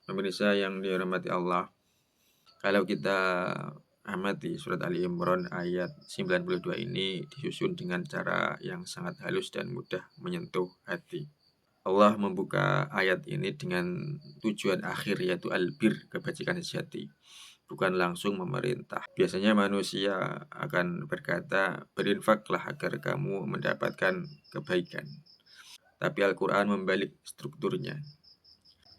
Pemirsa yang dirahmati Allah, kalau kita amati surat Ali Imran ayat 92 ini disusun dengan cara yang sangat halus dan mudah menyentuh hati. Allah membuka ayat ini dengan tujuan akhir yaitu albir, kebajikan sejati, bukan langsung memerintah. Biasanya manusia akan berkata, berinfaklah agar kamu mendapatkan kebaikan. Tapi Al-Quran membalik strukturnya.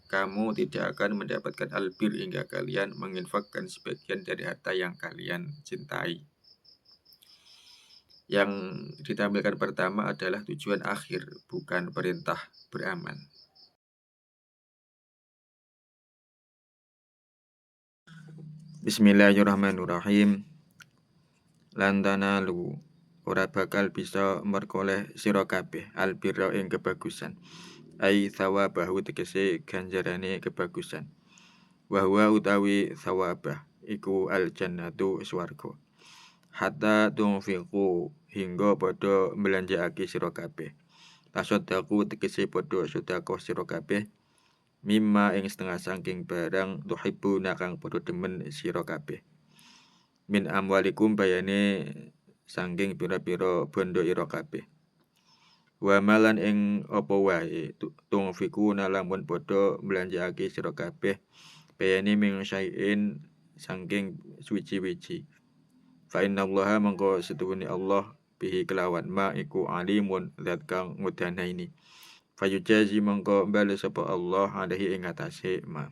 Kamu tidak akan mendapatkan albir hingga kalian menginfakkan sebagian dari harta yang kalian cintai. Yang ditampilkan pertama adalah tujuan akhir, bukan perintah beramal. Bismillahirrahmanirrahim. Lan tanalu ora bakal bisa merkoleh sira kabeh albirra ing kebagusan. Ai thawabahu tegese ganjarane kebagusan. Wa huwa utawi thawabah iku al jannatu swarga. Hatta tunfiqu hingga padha mbelanjakake sira kabeh. Tasadaqu tegese padha sedekah sira kabeh. Mimma ing setengah saking barang tuhibbuna kang padha demen sira kabeh. Min amwalikum bayane saking pira-pira bondo ira kabeh. Wa malan ing apa wae tunfikuna lamun padha mbelanjakake sira kabeh bayane ming syai'in saking suci-wici. Fa innallaha mangko setuhune Allah bihi kelawan ma iku alimun zat kang ngudanaini. Fayujazi mangko bales sapa Allah alaihi ing atase ma.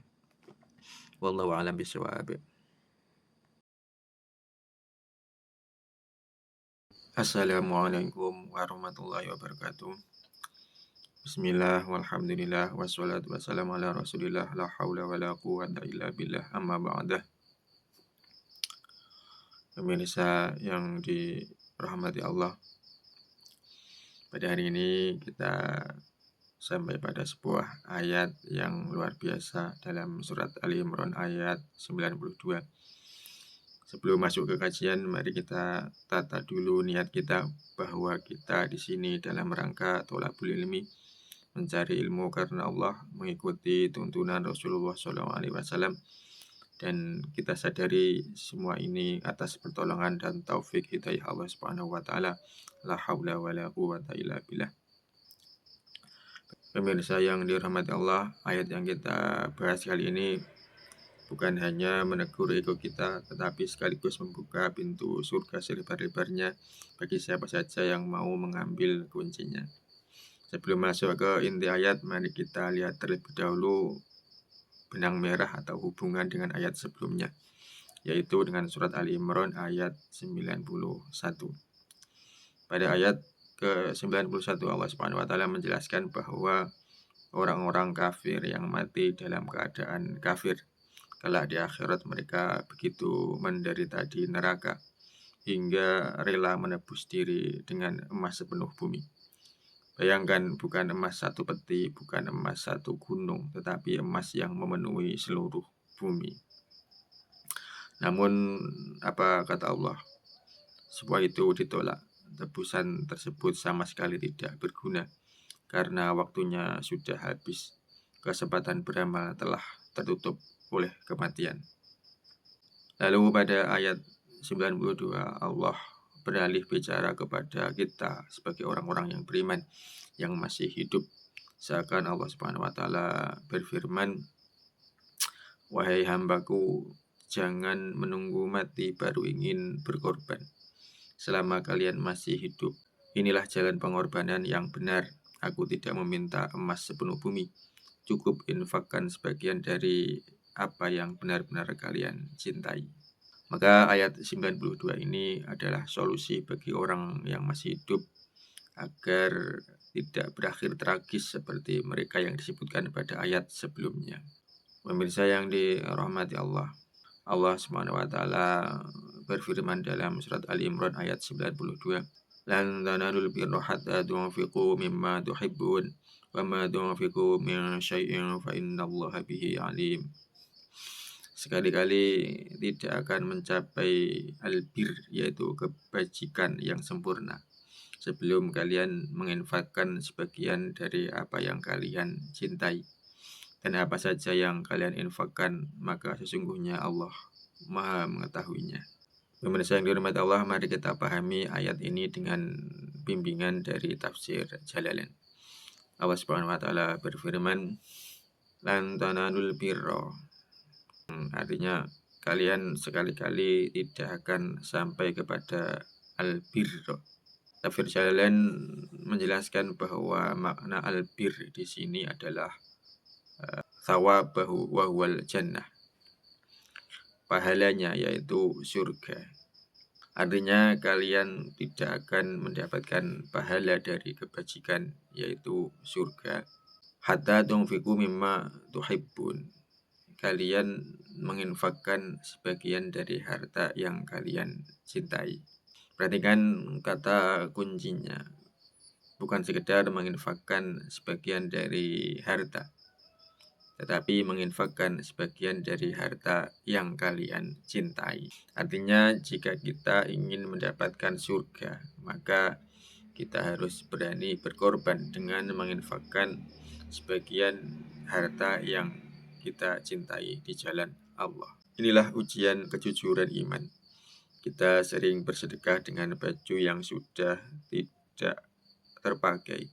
Wallahu a'lam bishawab. Assalamualaikum warahmatullahi wabarakatuh. Bismillah walhamdulillah wassalatu wassalamu ala rasulillah la haula wala quwwata illa billah amma ba'dah. Pemirsa yang dirahmati Allah, pada hari ini kita sampai pada sebuah ayat yang luar biasa dalam surat Ali Imran ayat 92. Sebelum masuk ke kajian, mari kita tata dulu niat kita bahwa kita di sini dalam rangka thalabul ilmi, mencari ilmu karena Allah, mengikuti tuntunan Rasulullah SAW, dan kita sadari semua ini atas pertolongan dan taufik hidayah Allah Subhanahu wa taala. La haula wala quwwata illa billah. Pemirsa yang dirahmati Allah, ayat yang kita bahas kali ini bukan hanya menegur ego kita, tetapi sekaligus membuka pintu surga selebar-lebarnya bagi siapa saja yang mau mengambil kuncinya. Sebelum masuk ke inti ayat, mari kita lihat terlebih dahulu benang merah atau hubungan dengan ayat sebelumnya, yaitu dengan surat Ali Imran ayat 91. Pada ayat ke-91 Allah Subhanahu wa taala menjelaskan bahwa orang-orang kafir yang mati dalam keadaan kafir, kelak di akhirat mereka begitu menderita di neraka hingga rela menebus diri dengan emas sepenuh bumi. Bayangkan, bukan emas satu peti, bukan emas satu gunung, tetapi emas yang memenuhi seluruh bumi. Namun apa kata Allah? Semua itu ditolak. Tebusan tersebut sama sekali tidak berguna karena waktunya sudah habis. Kesempatan beramal telah tertutup oleh kematian. Lalu pada ayat 92 Allah beralih bicara kepada kita sebagai orang-orang yang beriman yang masih hidup. Seakan Allah Subhanahu wa taala berfirman, wahai hambaku, jangan menunggu mati baru ingin berkorban. Selama kalian masih hidup, inilah jalan pengorbanan yang benar. Aku tidak meminta emas sepenuh bumi. Cukup infakkan sebagian dari apa yang benar-benar kalian cintai. Maka ayat 92 ini adalah solusi bagi orang yang masih hidup agar tidak berakhir tragis seperti mereka yang disebutkan pada ayat sebelumnya. Pemirsa yang dirahmati Allah, Allah Subhanahu wa taala berfirman dalam surat Ali Imran ayat 92, lan tanalul birra hatta tunfiqu mimma tuhibbun wa ma tunfiqu min syai'in fa innallaha bihi alim. Sekali-kali tidak akan mencapai albir, yaitu kebajikan yang sempurna, sebelum kalian menginfakkan sebagian dari apa yang kalian cintai. Dan apa saja yang kalian infakkan, maka sesungguhnya Allah Maha mengetahuinya. Pemirsa yang dirahmati Allah, mari kita pahami ayat ini dengan bimbingan dari tafsir Jalalain. Allah Subhanahu wa taala berfirman, "Lan tanalul birra." Artinya kalian sekali-kali tidak akan sampai kepada al-birra. Tafsir Jalalain menjelaskan bahwa makna al-bir di sini adalah thawabahu wa huwal jannah. Pahalanya yaitu surga. Artinya kalian tidak akan mendapatkan pahala dari kebajikan yaitu surga. Hatta tunfiqu mimma tuhibbun. Kalian menginfakkan sebagian dari harta yang kalian cintai. Perhatikan kata kuncinya. Bukan sekedar menginfakkan sebagian dari harta, tetapi menginfakkan sebagian dari harta yang kalian cintai. Artinya jika kita ingin mendapatkan surga, maka kita harus berani berkorban dengan menginfakkan sebagian harta yang kita cintai di jalan Allah. Inilah ujian kejujuran iman. Kita sering bersedekah dengan baju yang sudah tidak terpakai,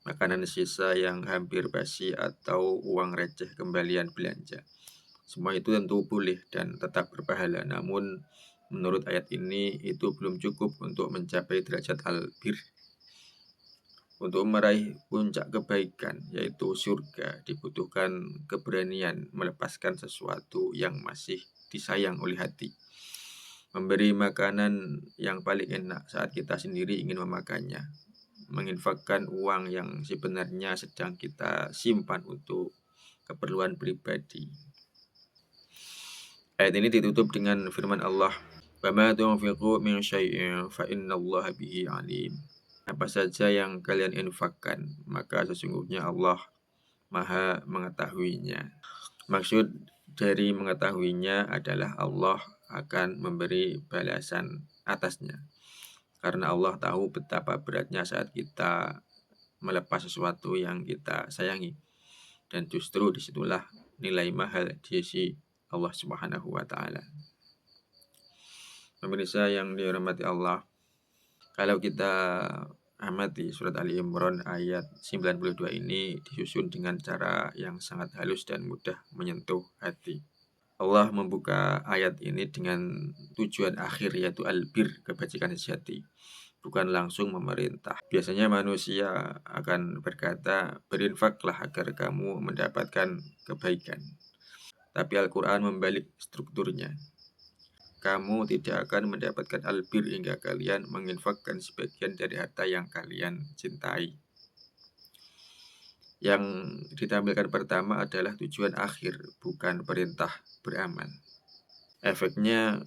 makanan sisa yang hampir basi, atau uang receh kembalian belanja. Semua itu tentu boleh dan tetap berpahala. Namun menurut ayat ini itu belum cukup untuk mencapai derajat al-bir. Untuk meraih puncak kebaikan yaitu surga dibutuhkan keberanian melepaskan sesuatu yang masih disayang oleh hati. Memberi makanan yang paling enak saat kita sendiri ingin memakannya. Menginfakkan uang yang sebenarnya sedang kita simpan untuk keperluan pribadi. Ayat ini ditutup dengan firman Allah, "Wa ma tunfiqu min syai'in fa innallaha bihi alim." Apa saja yang kalian infakkan, maka sesungguhnya Allah Maha mengetahuinya. Maksud dari mengetahuinya adalah Allah akan memberi balasan atasnya. Karena Allah tahu betapa beratnya saat kita melepas sesuatu yang kita sayangi. Dan justru disitulah nilai mahal di sisi Allah Subhanahu wa ta'ala. Pemirsa yang dirahmati Allah, kalau kita amati surat Ali Imran ayat 92 ini disusun dengan cara yang sangat halus dan mudah menyentuh hati. Allah membuka ayat ini dengan tujuan akhir yaitu al-bir, kebajikan sejati, bukan langsung memerintah. Biasanya manusia akan berkata, berinfaklah agar kamu mendapatkan kebaikan. Tapi Al-Quran membalik strukturnya. Kamu tidak akan mendapatkan al-bir hingga kalian menginfakkan sebagian dari harta yang kalian cintai. Yang ditampilkan pertama adalah tujuan akhir, bukan perintah beramal. Efeknya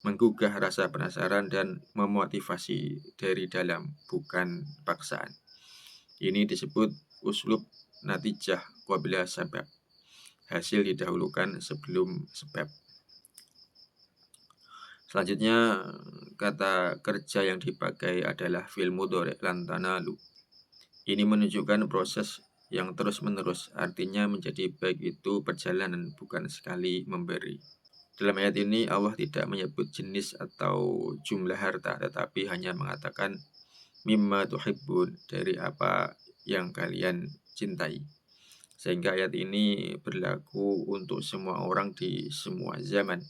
menggugah rasa penasaran dan memotivasi dari dalam, bukan paksaan. Ini disebut uslub natijah qabla sabab. Hasil didahulukan sebelum sebab. Selanjutnya, kata kerja yang dipakai adalah fi'il mudhari' lan tanalu. Ini menunjukkan proses yang terus-menerus, artinya menjadi baik itu perjalanan, bukan sekali memberi. Dalam ayat ini Allah tidak menyebut jenis atau jumlah harta, tetapi hanya mengatakan mimma tuhibbun, dari apa yang kalian cintai. Sehingga ayat ini berlaku untuk semua orang di semua zaman.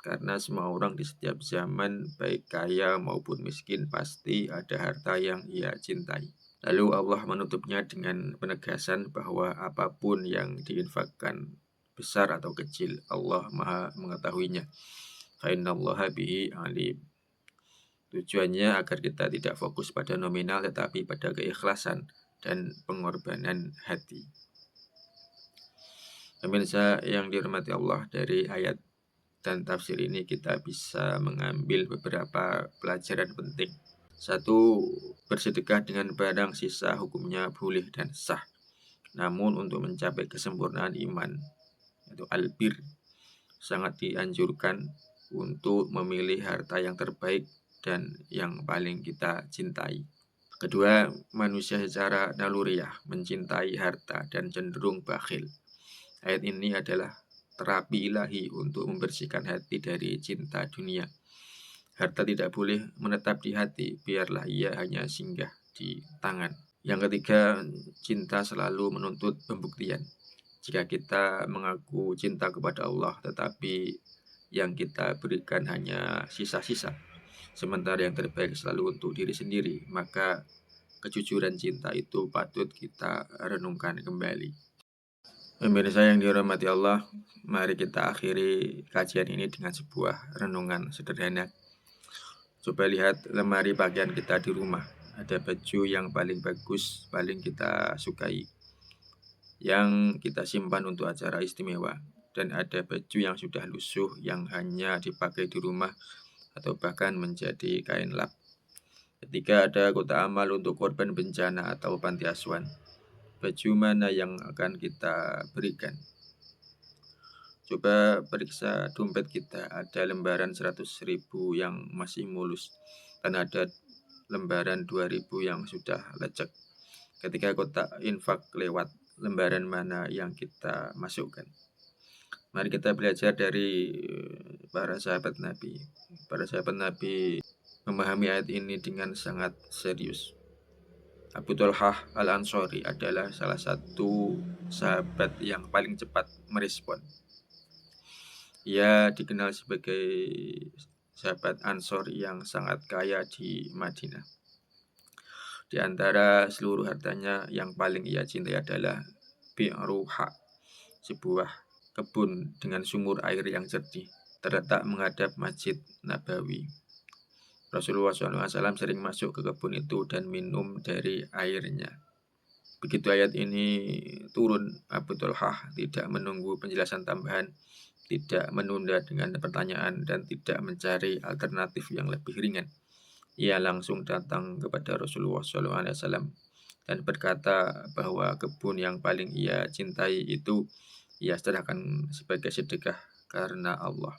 Karena semua orang di setiap zaman, baik kaya maupun miskin, pasti ada harta yang ia cintai. Lalu Allah menutupnya dengan penegasan bahwa apapun yang diinfakkan, besar atau kecil, Allah Maha mengetahuinya. Fa innallaha bihi alim. Tujuannya agar kita tidak fokus pada nominal tetapi pada keikhlasan dan pengorbanan hati. Pemirsa yang dirahmati Allah, dari ayat dan tafsir ini kita bisa mengambil beberapa pelajaran penting. Satu, bersedekah dengan barang sisa hukumnya boleh dan sah. Namun untuk mencapai kesempurnaan iman, yaitu al-bir, sangat dianjurkan untuk memilih harta yang terbaik dan yang paling kita cintai. Kedua, manusia secara naluriah mencintai harta dan cenderung bakhil. Ayat ini adalah terapi ilahi untuk membersihkan hati dari cinta dunia. Harta tidak boleh menetap di hati, biarlah ia hanya singgah di tangan. Yang ketiga, cinta selalu menuntut pembuktian. Jika kita mengaku cinta kepada Allah, tetapi yang kita berikan hanya sisa-sisa, sementara yang terbaik selalu untuk diri sendiri, maka kejujuran cinta itu patut kita renungkan kembali. Pemirsa yang dihormati Allah, mari kita akhiri kajian ini dengan sebuah renungan sederhana. Coba lihat lemari pakaian kita di rumah. Ada baju yang paling bagus, paling kita sukai, yang kita simpan untuk acara istimewa. Dan ada baju yang sudah lusuh, yang hanya dipakai di rumah atau bahkan menjadi kain lap. Ketika ada kotak amal untuk korban bencana atau panti asuhan, baju mana yang akan kita berikan? Coba periksa dompet kita, ada lembaran 100.000 yang masih mulus dan ada lembaran 2.000 yang sudah lecek. Ketika kotak infak lewat, lembaran mana yang kita masukkan? Mari kita belajar dari para sahabat Nabi. Para sahabat Nabi memahami ayat ini dengan sangat serius. Abu Thalhah Al-Ansori adalah salah satu sahabat yang paling cepat merespon. Ia dikenal sebagai sahabat Ansor yang sangat kaya di Madinah. Di antara seluruh hartanya yang paling ia cintai adalah Bi'ruha, sebuah kebun dengan sumur air yang jernih, terletak menghadap Masjid Nabawi. Rasulullah SAW sering masuk ke kebun itu dan minum dari airnya. Begitu ayat ini turun, Abu Thalhah tidak menunggu penjelasan tambahan, tidak menunda dengan pertanyaan, dan tidak mencari alternatif yang lebih ringan. Ia langsung datang kepada Rasulullah SAW dan berkata bahwa kebun yang paling ia cintai itu ia serahkan sebagai sedekah karena Allah.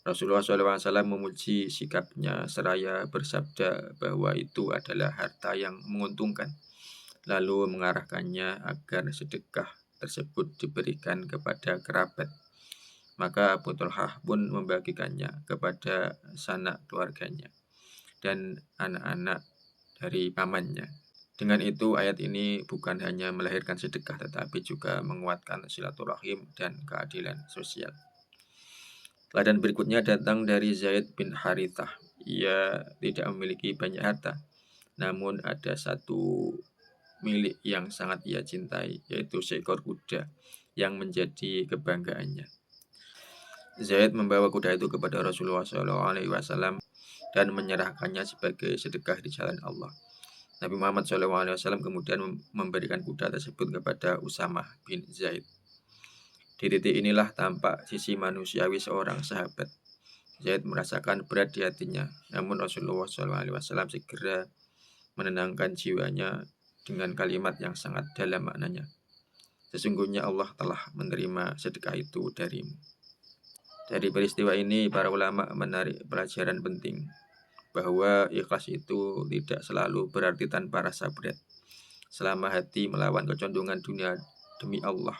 Rasulullah SAW memuji sikapnya seraya bersabda bahwa itu adalah harta yang menguntungkan, lalu mengarahkannya agar sedekah tersebut diberikan kepada kerabat. Maka Abu Thalhah pun membagikannya kepada sanak keluarganya dan anak-anak dari pamannya. Dengan itu ayat ini bukan hanya melahirkan sedekah tetapi juga menguatkan silaturahim dan keadilan sosial. Teladan berikutnya datang dari Zaid bin Harithah. Ia tidak memiliki banyak harta, namun ada satu milik yang sangat ia cintai, yaitu seekor kuda yang menjadi kebanggaannya. Zaid membawa kuda itu kepada Rasulullah SAW dan menyerahkannya sebagai sedekah di jalan Allah. Nabi Muhammad SAW kemudian memberikan kuda tersebut kepada Usamah bin Zaid. Di titik inilah tampak sisi manusiawi seorang sahabat. Zaid merasakan berat di hatinya, namun Rasulullah SAW segera menenangkan jiwanya dengan kalimat yang sangat dalam maknanya. Sesungguhnya Allah telah menerima sedekah itu darimu. Dari peristiwa ini, para ulama menarik pelajaran penting bahwa ikhlas itu tidak selalu berarti tanpa rasa berat. Selama hati melawan kecondongan dunia demi Allah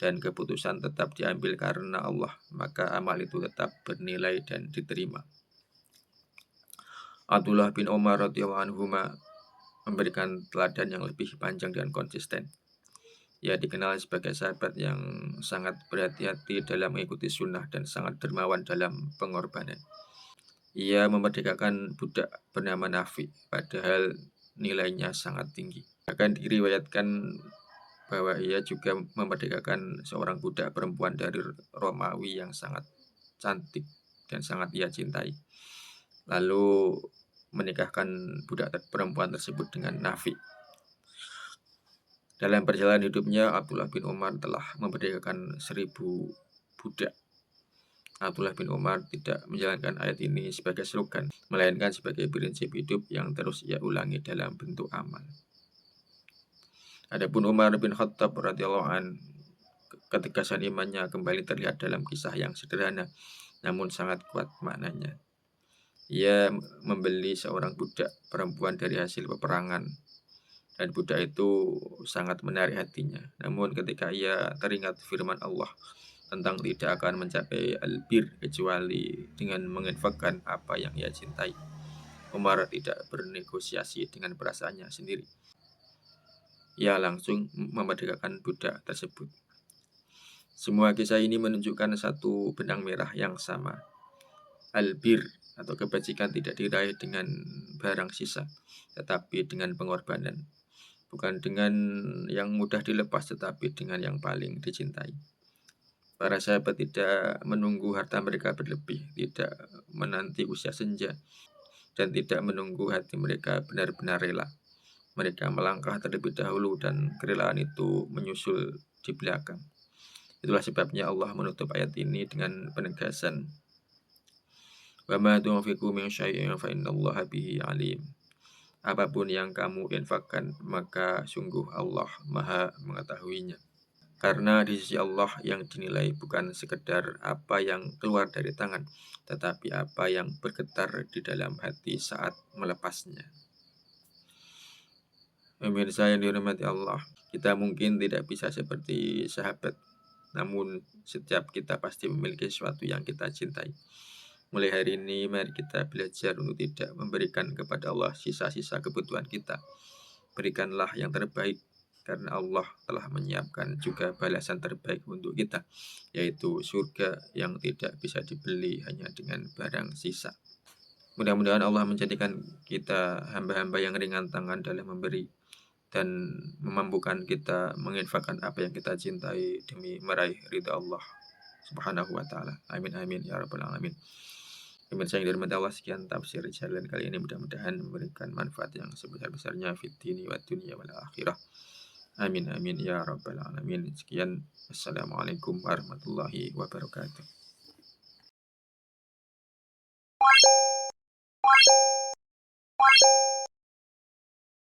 dan keputusan tetap diambil karena Allah, maka amal itu tetap bernilai dan diterima. Abdullah bin Umar radhiyallahu anhu memberikan teladan yang lebih panjang dan konsisten. Ia dikenal sebagai sahabat yang sangat berhati-hati dalam mengikuti sunnah dan sangat dermawan dalam pengorbanan. Ia memerdekakan budak bernama Nafi, padahal nilainya sangat tinggi. Bahkan diriwayatkan bahwa ia juga memerdekakan seorang budak perempuan dari Romawi yang sangat cantik dan sangat ia cintai. Lalu menikahkan budak perempuan tersebut dengan Nafi. Dalam perjalanan hidupnya, Abdullah bin Umar telah memerdekakan 1.000 budak. Abdullah bin Umar tidak menjalankan ayat ini sebagai slogan, melainkan sebagai prinsip hidup yang terus ia ulangi dalam bentuk amal. Adapun Umar bin Khattab radhiyallahu an, ketegasan imannya kembali terlihat dalam kisah yang sederhana namun sangat kuat maknanya. Ia membeli seorang budak perempuan dari hasil peperangan dan budak itu sangat menarik hatinya. Namun ketika ia teringat firman Allah tentang tidak akan mencapai albir kecuali dengan menginfakkan apa yang ia cintai, Umar tidak bernegosiasi dengan perasaannya sendiri. Ia langsung memerdekakan budak tersebut. Semua kisah ini menunjukkan satu benang merah yang sama. Albir atau kebajikan tidak diraih dengan barang sisa, tetapi dengan pengorbanan. Bukan dengan yang mudah dilepas, tetapi dengan yang paling dicintai. Para sahabat tidak menunggu harta mereka berlebih, tidak menanti usia senja, dan tidak menunggu hati mereka benar-benar rela. Mereka melangkah terlebih dahulu dan kerelaan itu menyusul di belakang. Itulah sebabnya Allah menutup ayat ini dengan penegasan, "Wa ma tunfiqu min syai'in fa innallaha bihi alim." Apapun yang kamu infakkan, maka sungguh Allah Maha mengetahuinya. Karena di sisi Allah yang dinilai bukan sekedar apa yang keluar dari tangan, tetapi apa yang bergetar di dalam hati saat melepasnya. Pemirsa yang dirahmati Allah, kita mungkin tidak bisa seperti sahabat, namun setiap kita pasti memiliki sesuatu yang kita cintai. Mulai hari ini, mari kita belajar untuk tidak memberikan kepada Allah sisa-sisa kebutuhan kita. Berikanlah yang terbaik, karena Allah telah menyiapkan juga balasan terbaik untuk kita, yaitu surga yang tidak bisa dibeli hanya dengan barang sisa. Mudah-mudahan Allah menjadikan kita hamba-hamba yang ringan tangan dalam memberi, dan memampukan kita menginfakkan apa yang kita cintai demi meraih ridha Allah Subhanahu wa taala. Amin amin ya rabbal alamin. Pemirsa yang dirahmati Allah, sekian tafsir jalan kali ini, mudah-mudahan memberikan manfaat yang sebesar-besarnya fid dini wa dunya wal akhirah. Amin amin ya rabbal alamin. Sekian, assalamualaikum warahmatullahi wabarakatuh.